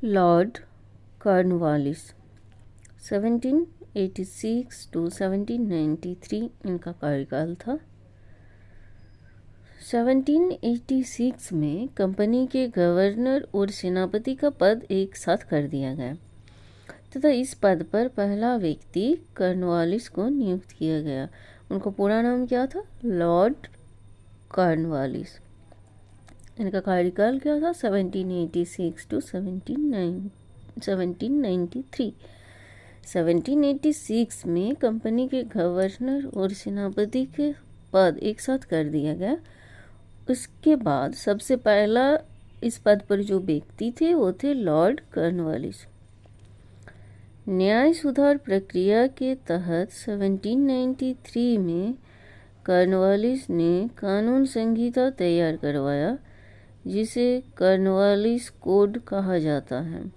Lord Cornwallis 1786 to 1793 इनका कार्यकाल था। 1786 में कंपनी के गवर्नर और सेनापति का पद एक साथ कर दिया गया तथा इस पद पर पहला व्यक्ति कॉर्नवालिस को नियुक्त किया गया। उनका पूरा नाम क्या था? Lord Cornwallis. इनका कार्यकाल क्या था? 1786 टू 1793। 1786 में कंपनी के गवर्नर और सेनापति के पद एक साथ कर दिया गया। उसके बाद सबसे पहला इस पद पर जो व्यक्ति थे वो थे लॉर्ड कॉर्नवालिस। न्याय सुधार प्रक्रिया के तहत 1793 में कॉर्नवालिस ने कानून संहिता तैयार करवाया जिसे कॉर्नवालिस कोड कहा जाता है।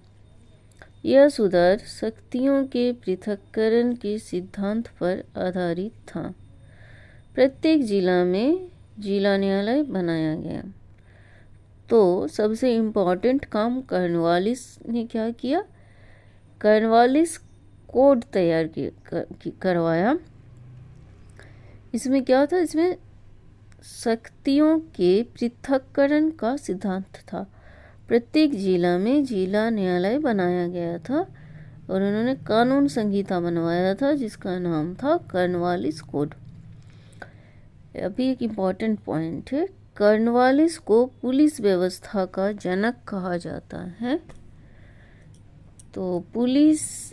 यह सुधार शक्तियों के पृथक्करण के सिद्धांत पर आधारित था। प्रत्येक जिला में जिला न्यायालय बनाया गया। तो सबसे इम्पोर्टेंट काम कॉर्नवालिस ने क्या किया? कॉर्नवालिस कोड तैयार करवाया। इसमें क्या था? इसमें शक्तियों के पृथक्करण का सिद्धांत था। प्रत्येक जिला में जिला न्यायालय बनाया गया था और उन्होंने कानून संहिता बनवाया था जिसका नाम था कॉर्नवालिस कोड। अभी एक इम्पॉर्टेंट पॉइंट है, कॉर्नवालिस को पुलिस व्यवस्था का जनक कहा जाता है। तो पुलिस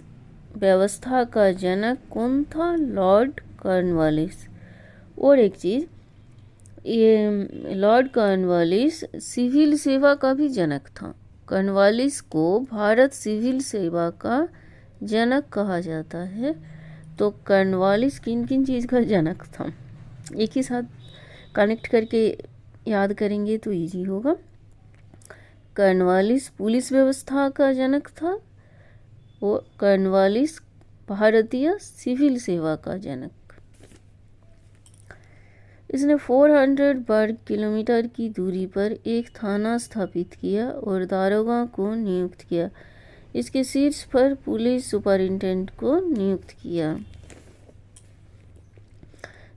व्यवस्था का जनक कौन था? Lord Cornwallis. और एक चीज़, ये लॉर्ड कॉर्नवालिस सिविल सेवा का भी जनक था। कॉर्नवालिस को भारत सिविल सेवा का जनक कहा जाता है। तो कॉर्नवालिस किन किन चीज़ का जनक था, एक ही साथ कनेक्ट करके याद करेंगे तो इजी होगा। कॉर्नवालिस पुलिस व्यवस्था का जनक था और कॉर्नवालिस भारतीय सिविल सेवा का जनक। इसने 400 वर्ग किलोमीटर की दूरी पर एक थाना स्थापित किया और दारोगा को नियुक्त किया। इसके शीर्ष पर पुलिस सुपरिटेंडेंट को नियुक्त किया।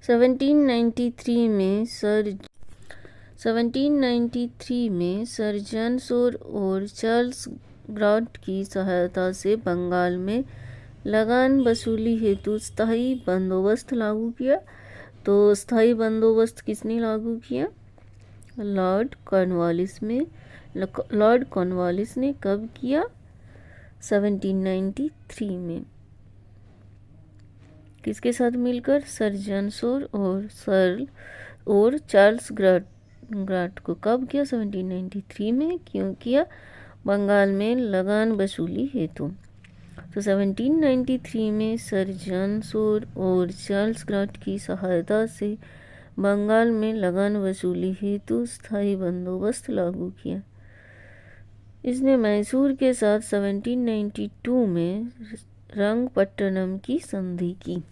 1793 में सर जॉन शोर और चार्ल्स ग्रांट की सहायता से बंगाल में लगान वसूली हेतु स्थायी बंदोबस्त लागू किया। तो स्थायी बंदोबस्त किसने लागू किया? लॉर्ड कॉर्नवालिस ने कब किया? 1793 में। किसके साथ मिलकर? सर जॉन शोर और चार्ल्स ग्रांट को कब किया? 1793 में। क्यों किया? बंगाल में लगान वसूली हेतु। तो 1793 में सर जॉन शोर और चार्ल्स ग्रांट की सहायता से बंगाल में लगान वसूली हेतु स्थायी बंदोबस्त लागू किया। इसने मैसूर के साथ 1792 में रंगपट्टनम की संधि की।